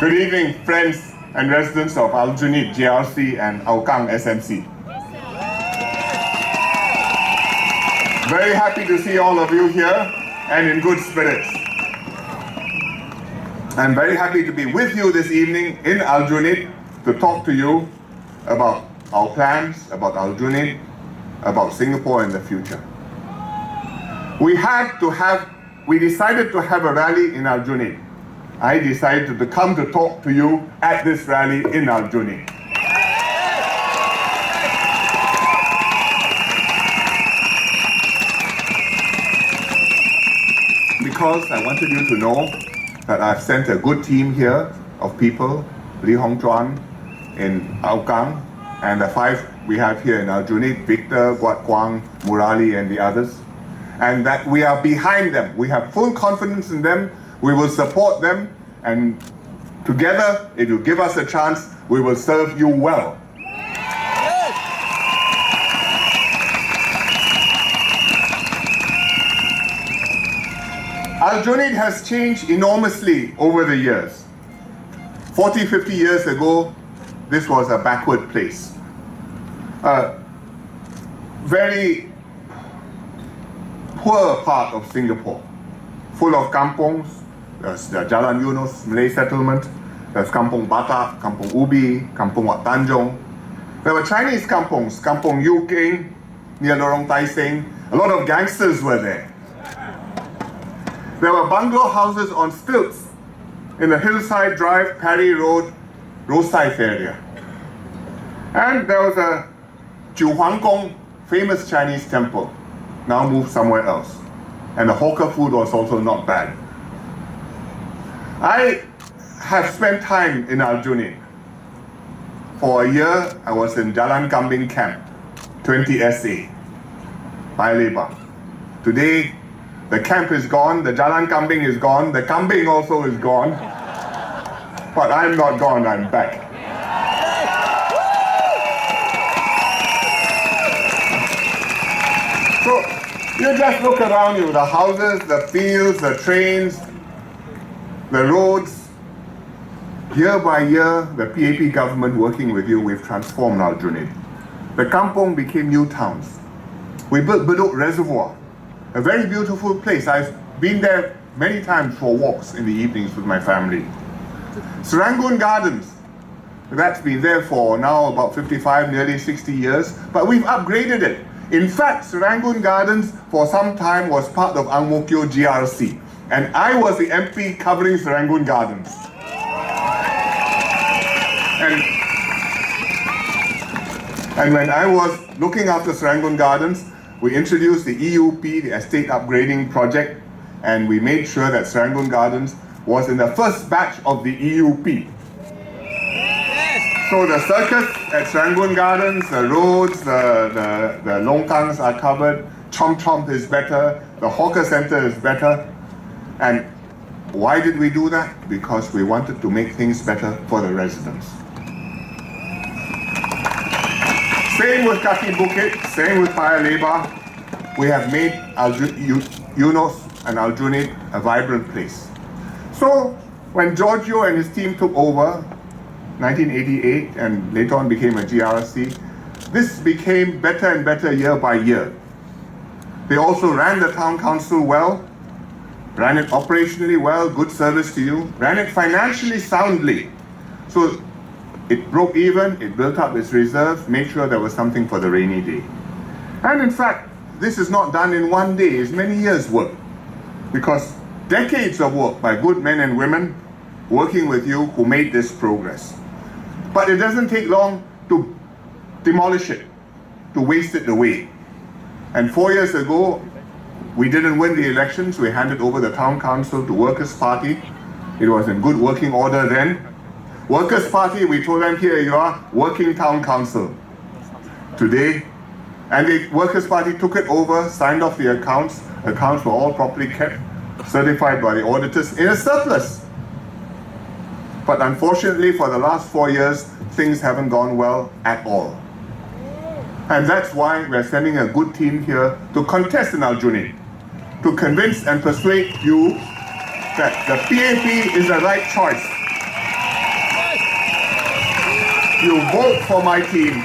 Good evening, friends and residents of Aljunied GRC and Aukang SMC. Very happy to see all of you here and in good spirits. I'm very happy to be with you this evening in Aljunied to talk to you about our plans, about Aljunied, about Singapore in the future. We decided to have a rally in Aljunied. I decided to come to talk to you at this rally in Aljunied. Because I wanted you to know that I've sent a good team here of people, Li Hong Chuan in Aukang, and the 5 we have here in Aljunied, Victor, Guat Kwang, Murali, and the others, and that we are behind them. We have full confidence in them. We will support them, and together, if you give us a chance, we will serve you well. Aljunied has changed enormously over the years. 40, 50 years ago, this was a backward place. A very poor part of Singapore, full of kampongs. There's the Jalan Yunus Malay settlement, there's Kampong Batak, Kampong Ubi, Kampong Wat Tanjong. There were Chinese kampongs, Kampong Yu Keng, near Lorong Tai Seng. A lot of gangsters were there. There were bungalow houses on stilts in the Hillside Drive, Parry Road, Rosyth area. And there was a Jiu Huang Gong, famous Chinese temple, now moved somewhere else. And the hawker food was also not bad. I have spent time in Aljunied. For a year, I was in Jalan Kambing Camp, 20 SA, Paya Lebar. Today, the camp is gone, the Jalan Kambing is gone, the Kambing also is gone. But I'm not gone, I'm back. So, you just look around you, the houses, the fields, the trains, the roads. Year by year, the PAP government working with you, we've transformed Aljunied. The kampong became new towns. We built Bedok Reservoir, a very beautiful place. I've been there many times for walks in the evenings with my family. Serangoon Gardens, that's been there for now about 55, nearly 60 years, but we've upgraded it. In fact, Serangoon Gardens for some time was part of Ang Mo Kio GRC, and I was the MP covering Serangoon Gardens. And when I was looking after Serangoon Gardens, we introduced the EUP, the Estate Upgrading Project, and we made sure that Serangoon Gardens was in the first batch of the EUP. So the circus at Serangoon Gardens, the roads, the longkangs are covered, Chomp Chomp is better, the hawker center is better. And why did we do that? Because we wanted to make things better for the residents. Same with Kaki Bukit, same with Paya Lebar. We have made Eunos and Aljunied a vibrant place. So when Giorgio and his team took over, 1988, and later on became a GRC, this became better and better year by year. They also ran the town council well, ran it operationally well, good service to you, ran it financially soundly. So it broke even, it built up its reserves, made sure there was something for the rainy day. And in fact, this is not done in one day, it's many years' work. Because decades of work by good men and women working with you who made this progress. But it doesn't take long to demolish it, to waste it away. And 4 years ago, we didn't win the elections, we handed over the town council to Workers' Party. It was in good working order then. Workers' Party, we told them, here you are, working town council. Today, and the Workers' Party took it over, signed off the accounts. Accounts were all properly kept, certified by the auditors in a surplus. But unfortunately, for the last 4 years, things haven't gone well at all. And that's why we're sending a good team here to contest in Aljunied, to convince and persuade you that the PAP is the right choice. you vote for my team.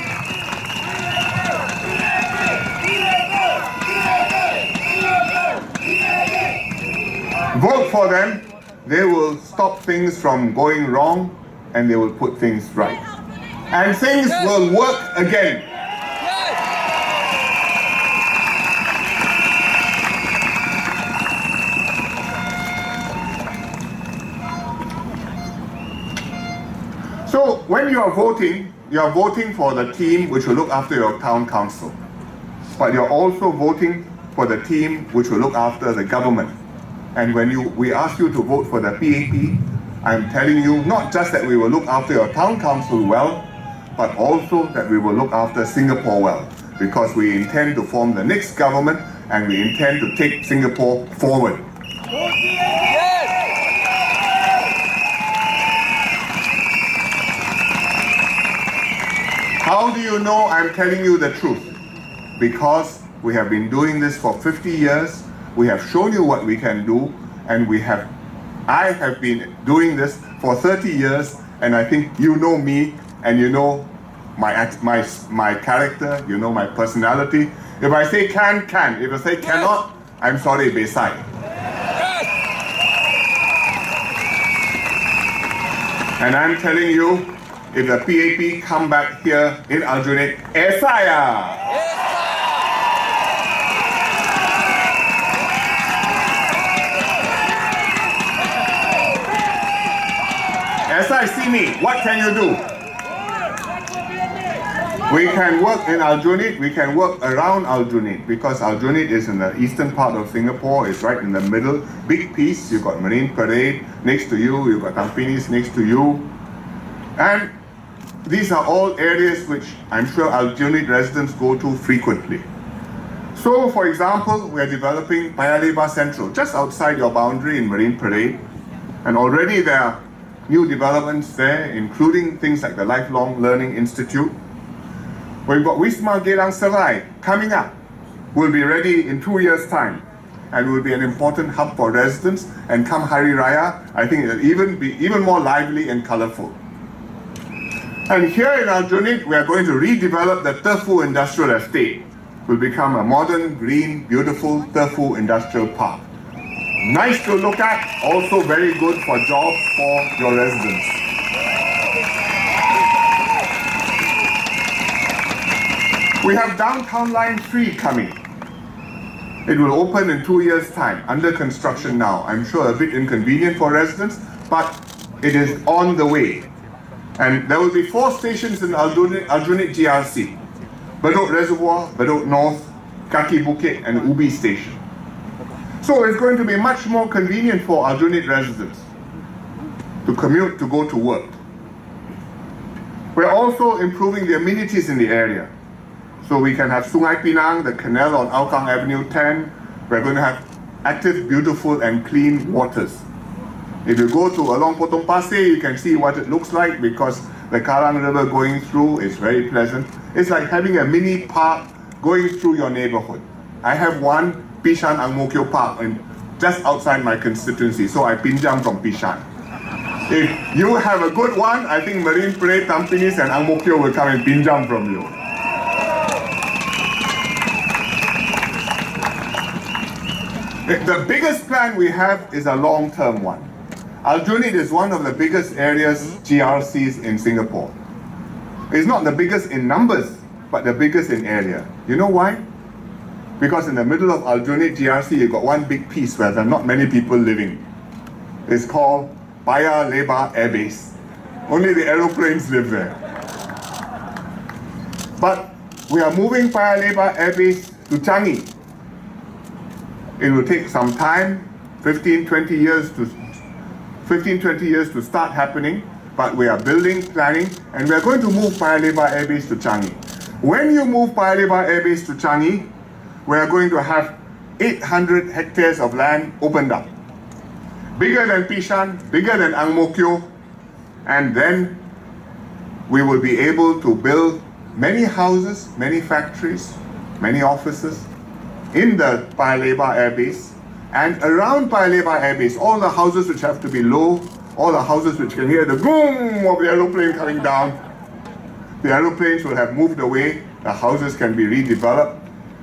Vote for them, they will stop things from going wrong and they will put things right. And things will work again. So when you are voting for the team which will look after your town council. But you're also voting for the team which will look after the government. And when we ask you to vote for the PAP, I'm telling you not just that we will look after your town council well, but also that we will look after Singapore well. Because we intend to form the next government and we intend to take Singapore forward. How do you know I'm telling you the truth? Because we have been doing this for 50 years, we have shown you what we can do, and I have been doing this for 30 years, and I think you know me, and you know my character, you know my personality. If I say can. If I say cannot, I'm sorry, beside. And I'm telling you, if the PAP come back here in Aljunied, Esaya! Esai, see me, what can you do? We can work in Aljunied, we can work around Aljunied, because Aljunied is in the eastern part of Singapore, it's right in the middle, big piece. You've got Marine Parade next to you, you've got Tampines next to you. And these are all areas which I'm sure Aljunied residents go to frequently. So, for example, we are developing Paya Lebar Central, just outside your boundary in Marine Parade. And already there are new developments there, including things like the Lifelong Learning Institute. We've got Wisma Geylang Serai coming up. We'll be ready in 2 years' time. And will be an important hub for residents. And come Hari Raya, I think it'll be even more lively and colorful. And here in Aljunied, we are going to redevelop the Tefu Industrial Estate. It will become a modern, green, beautiful Tefu Industrial Park. Nice to look at, also very good for jobs for your residents. We have Downtown Line 3 coming. It will open in 2 years' time, under construction now. I'm sure a bit inconvenient for residents, but it is on the way. And there will be 4 stations in Aljunied GRC. Bedok Reservoir, Bedok North, Kaki Bukit and Ubi Station. So it's going to be much more convenient for Aljunied residents to commute, to go to work. We're also improving the amenities in the area. So we can have Sungai Pinang, the canal on Hougang Avenue 10. We're going to have active, beautiful and clean waters. If you go to along Potong Pasir, you can see what it looks like because the Karang River going through is very pleasant. It's like having a mini park going through your neighborhood. I have one, Bishan Ang Mo Kio Park, just outside my constituency, so I pinjam from Bishan. If you have a good one, I think Marine Parade, Tampines and Ang Mo Kio will come and pinjam from you. The biggest plan we have is a long-term one. Aljunied is one of the biggest areas, GRCs in Singapore. It's not the biggest in numbers, but the biggest in area. You know why? Because in the middle of Aljunied GRC, you've got one big piece where there are not many people living. It's called Paya Lebar Air Base. Only the aeroplanes live there. But we are moving Paya Lebar Air Base to Changi. It will take some time, 15-20 years to start happening, but we are building, planning, and we are going to move Paya Lebar Air Base to Changi. When you move Paya Lebar Air Base to Changi, we are going to have 800 hectares of land opened up. Bigger than Bishan, bigger than Ang Mo Kio, and then we will be able to build many houses, many factories, many offices in the Paya Lebar Air Base. And around Paya Lebar Air Base, all the houses which have to be low, all the houses which can hear the boom of the aeroplane coming down, The aeroplanes will have moved away. The houses can be redeveloped.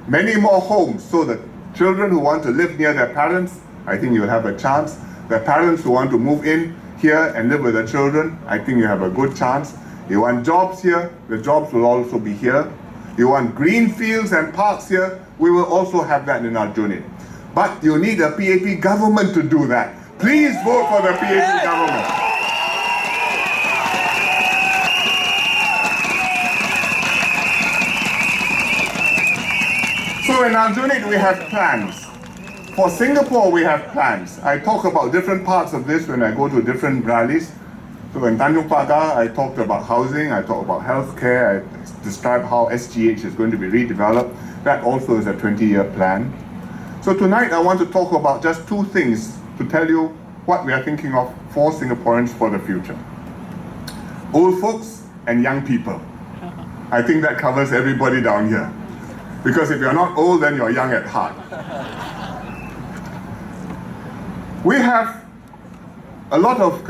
Many more homes, so that children who want to live near their parents, I think you'll have a chance. The parents who want to move in here and live with their children, I think you have a good chance. You want jobs here, the jobs will also be here. You want green fields and parks here, we will also have that in Aljunied. But you need a PAP government to do that. Please vote for the PAP government. So in Aljunied we have plans. For Singapore we have plans. I talk about different parts of this when I go to different rallies. So in Tanjung Pagar I talked about housing, I talked about healthcare, I described how SGH is going to be redeveloped. That also is a 20-year plan. So tonight I want to talk about just two things to tell you what we are thinking of for Singaporeans for the future. Old folks and young people. I think that covers everybody down here. Because if you're not old, then you're young at heart. We have a lot of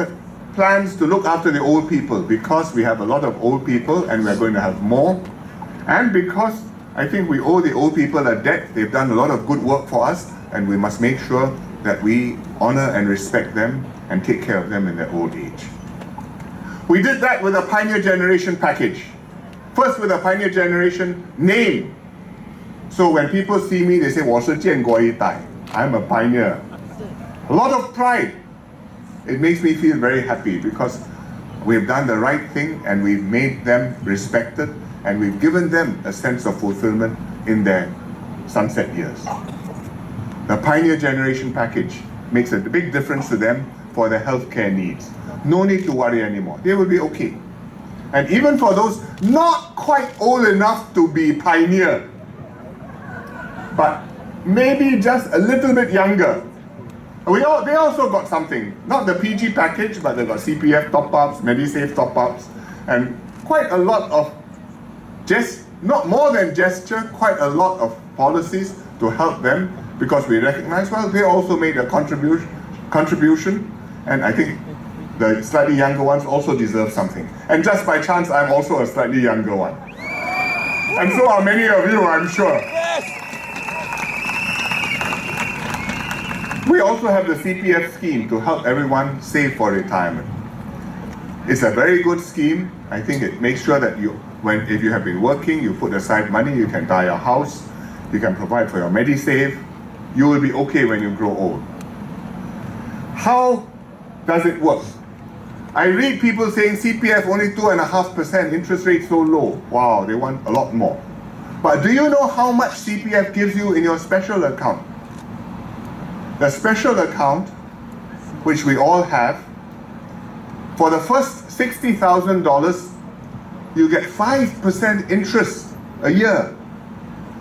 plans to look after the old people because we have a lot of old people and we're going to have more. And because I think we owe the old people a debt. They've done a lot of good work for us and we must make sure that we honor and respect them and take care of them in their old age. We did that with a Pioneer Generation package. First with a Pioneer Generation name. So when people see me, they say, 我是建国一代. I'm a pioneer. A lot of pride. It makes me feel very happy because we've done the right thing and we've made them respected and we've given them a sense of fulfillment in their sunset years. The Pioneer Generation package makes a big difference to them for their healthcare needs. No need to worry anymore. They will be okay. And even for those not quite old enough to be pioneer, but maybe just a little bit younger, they also got something. Not the PG package, but they got CPF top-ups, MediSave top-ups, and quite a lot of not more than gesture, quite a lot of policies to help them because we recognize, well, they also made a contribution, and I think the slightly younger ones also deserve something. And just by chance, I'm also a slightly younger one. And so are many of you, I'm sure. We also have the CPF scheme to help everyone save for retirement. It's a very good scheme. I think it makes sure that if you have been working, you put aside money, you can buy a house, you can provide for your MediSave, you will be okay when you grow old. How does it work? I read people saying CPF only 2.5%, interest rate so low. Wow, they want a lot more. But do you know how much CPF gives you in your special account? The special account, which we all have, for the first $60,000, you get 5% interest a year.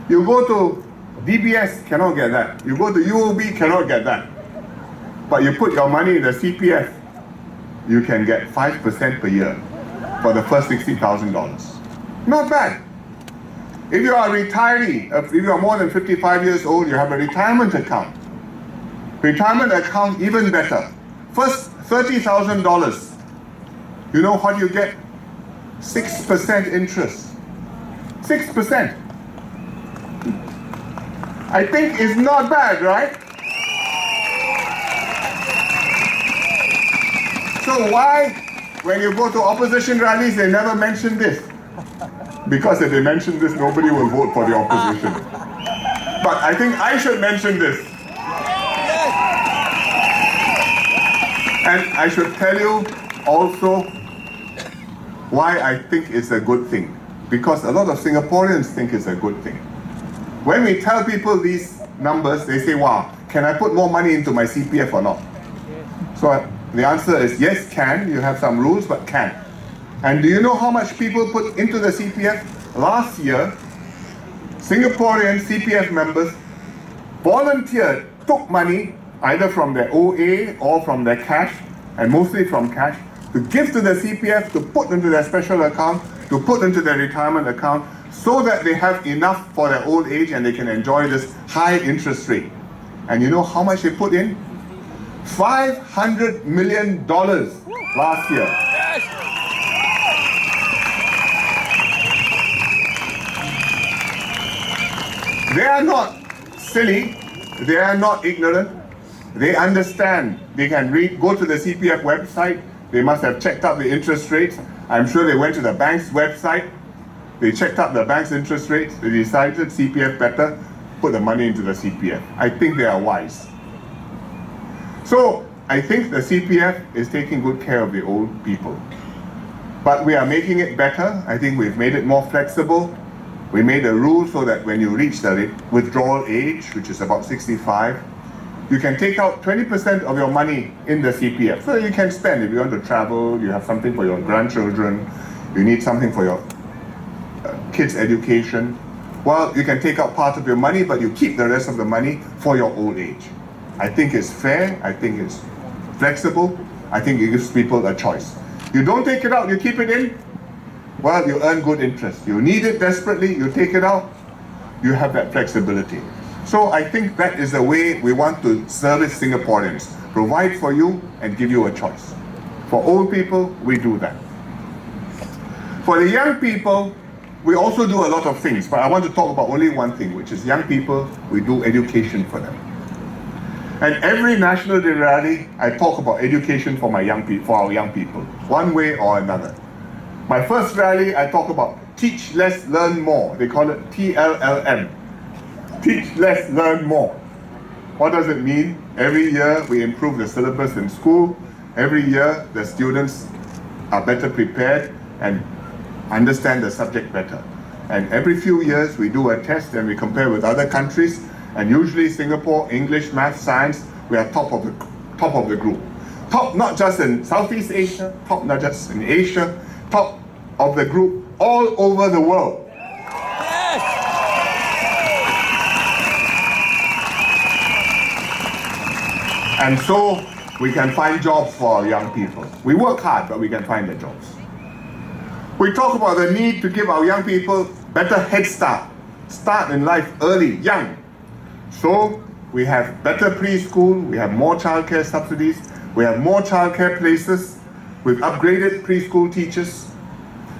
You go to DBS, cannot get that. You go to UOB, cannot get that. But you put your money in the CPF, you can get 5% per year for the first $60,000. Not bad. If you are a retiree, if you are more than 55 years old, you have a retirement account. Retirement account, even better. First $30,000. You know what you get? 6% interest. 6%. I think it's not bad, right? So why, when you go to opposition rallies, they never mention this? Because if they mention this, nobody will vote for the opposition. But I think I should mention this. And I should tell you also why I think it's a good thing. Because a lot of Singaporeans think it's a good thing. When we tell people these numbers, they say, wow, can I put more money into my CPF or not? So the answer is yes, can. You have some rules, but can. And do you know how much people put into the CPF? Last year, Singaporean CPF members volunteered, took money either from their OA or from their cash, and mostly from cash, to give to the CPF, to put into their special account, to put into their retirement account, so that they have enough for their old age and they can enjoy this high interest rate. And you know how much they put in? $500 million last year. They are not silly, they are not ignorant, they understand. They can go to the CPF website, they must have checked out the interest rates. I'm sure they went to the bank's website, they checked out the bank's interest rates, they decided CPF better, put the money into the CPF. I think they are wise. So I think the CPF is taking good care of the old people. But we are making it better. I think we've made it more flexible. We made a rule so that when you reach the withdrawal age, which is about 65, you can take out 20% of your money in the CPF. So you can spend if you want to travel, you have something for your grandchildren, you need something for your kids' education. Well, you can take out part of your money, but you keep the rest of the money for your old age. I think it's fair, I think it's flexible, I think it gives people a choice. You don't take it out, you keep it in, well, you earn good interest. You need it desperately, you take it out, you have that flexibility. So I think that is the way we want to service Singaporeans. Provide for you and give you a choice. For old people, we do that. For the young people, we also do a lot of things, but I want to talk about only one thing, which is young people, we do education for them. And every National Day rally, I talk about education for our young people, one way or another. My first rally, I talk about teach less, learn more. They call it TLLM. Teach less, learn more. What does it mean? Every year we improve the syllabus in school. Every year the students are better prepared and understand the subject better. And every few years we do a test and we compare with other countries. And usually Singapore, English, math, science, we are top of the group. Top not just in Southeast Asia, top not just in Asia, top of the group all over the world. Yes. And so we can find jobs for our young people. We work hard, but we can find the jobs. We talk about the need to give our young people better head start in life early, young. So we have better preschool, we have more childcare subsidies, we have more childcare places, we've upgraded preschool teachers,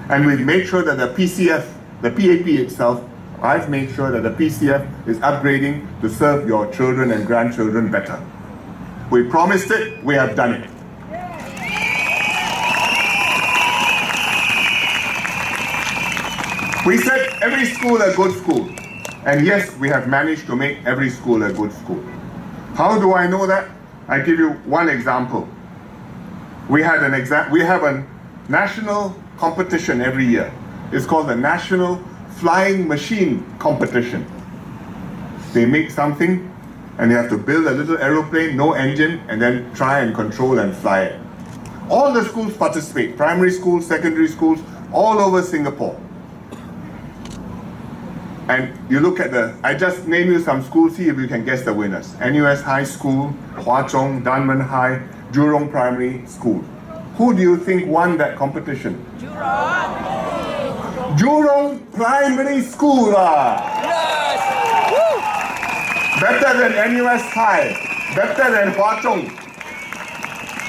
and we've made sure that the PCF, the PAP itself, I've made sure that the PCF is upgrading to serve your children and grandchildren better. We promised it, we have done it. We said every school a good school. And yes, we have managed to make every school a good school. How do I know that? I give you one example. We have a national competition every year. It's called the National Flying Machine Competition. They make something and they have to build a little aeroplane, no engine, and then try and control and fly it. All the schools participate, primary schools, secondary schools, all over Singapore. And you look at I just name you some schools, see if you can guess the winners. NUS High School, Hwa Chong, Dunman High, Jurong Primary School. Who do you think won that competition? Jurong Primary School. Yes. Better than NUS High, better than Hwa Chong,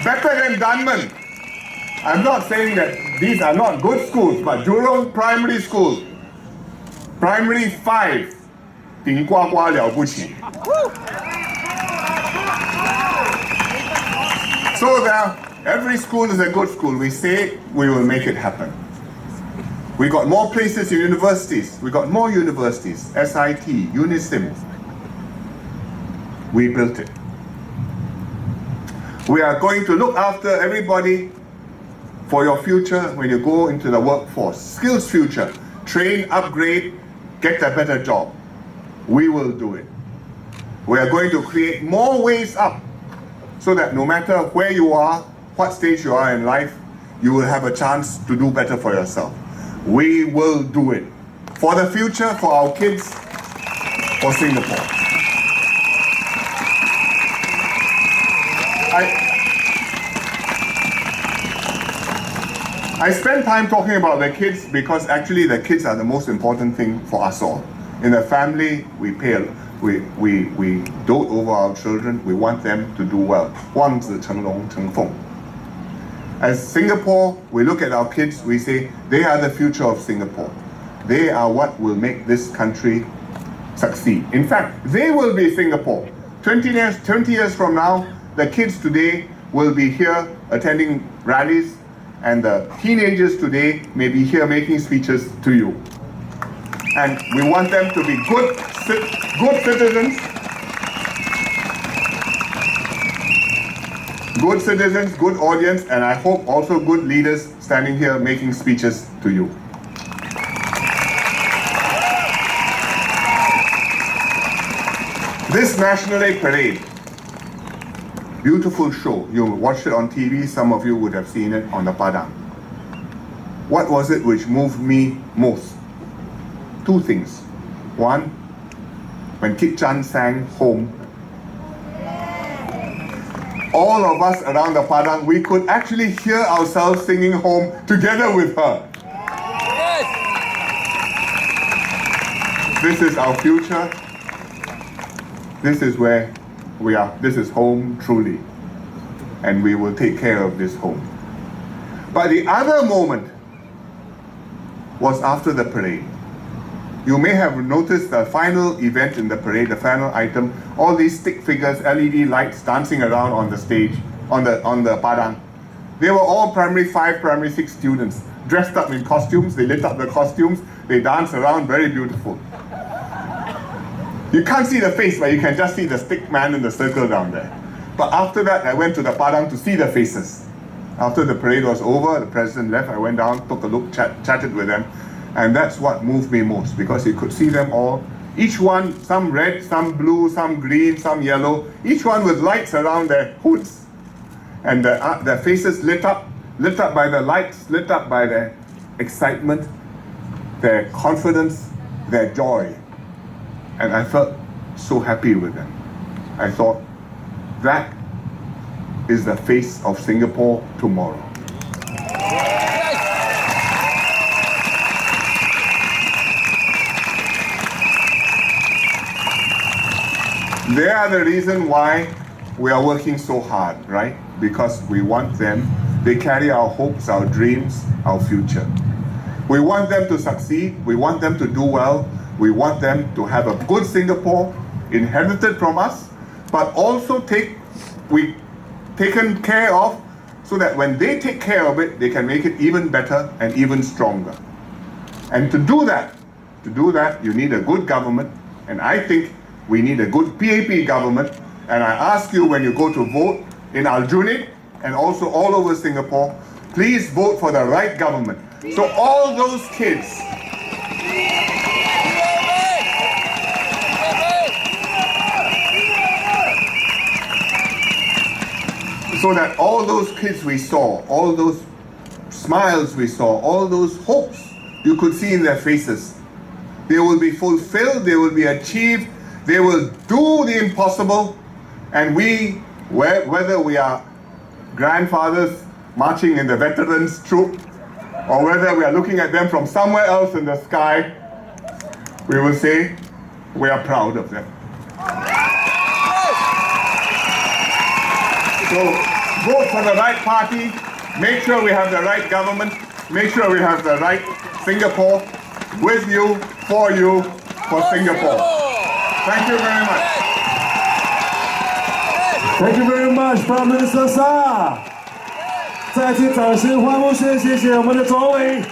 better than Dunman. I'm not saying that these are not good schools, but Jurong Primary School, Primary 5, 顶呱呱了不起. So now, every school is a good school. We say we will make it happen. We got more places in universities. We got more universities. SIT, UNISIM. We built it. We are going to look after everybody for your future when you go into the workforce. Skills future. Train, upgrade, get a better job. We will do it. We are going to create more ways up so that no matter where you are, what stage you are in life, you will have a chance to do better for yourself. We will do it. For the future, for our kids, for Singapore. I spend time talking about the kids because actually the kids are the most important thing for us all. In the family, we dote over our children. We want them to do well. 望子成龙成凤. As Singapore, we look at our kids, we say they are the future of Singapore. They are what will make this country succeed. In fact, they will be Singapore. 20 years from now, the kids today will be here attending rallies, and the teenagers today may be here making speeches to you. And we want them to be good citizens, good audience, and I hope also good leaders standing here making speeches to you. This National Day Parade, beautiful show. You watched it on TV, some of you would have seen it on the Padang. What was it which moved me most? Two things. One, when Kit Chan sang Home, all of us around the Padang, we could actually hear ourselves singing Home together with her. Yes. This is our future. This is where we are. This is home, truly. And we will take care of this home. But the other moment was after the parade. You may have noticed the final event in the parade, the final item, all these stick figures, LED lights dancing around on the stage, on the Padang. They were all primary 5, primary 6 students, dressed up in costumes. They lit up the costumes. They danced around, very beautiful. You can't see the face, but you can just see the stick man in the circle down there. But after that, I went to the Padang to see the faces. After the parade was over, the president left, I went down, took a look, chatted with them. And that's what moved me most, because you could see them all. Each one, some red, some blue, some green, some yellow, each one with lights around their hoods. And their faces lit up by the lights, lit up by their excitement, their confidence, their joy. And I felt so happy with them. I thought, that is the face of Singapore tomorrow. They are the reason why we are working so hard, right? Because we want them, they carry our hopes, our dreams, our future. We want them to succeed, we want them to do well, we want them to have a good Singapore inherited from us, but also taken care of so that when they take care of it, they can make it even better and even stronger. And to do that, you need a good government, and I think we need a good PAP government, and I ask you when you go to vote in Aljunied and also all over Singapore, please vote for the right government. So all those kids, so that all those kids we saw, all those smiles we saw, all those hopes you could see in their faces, they will be fulfilled, they will be achieved, they will do the impossible, and we, whether we are grandfathers marching in the veterans troop, or whether we are looking at them from somewhere else in the sky, we will say we are proud of them. So vote for the right party, make sure we have the right government, make sure we have the right Singapore, with you, for Singapore. Thank you very much. Thank you very much, Prime Minister Sa. 再次掌声欢呼声，谢谢我们的总理。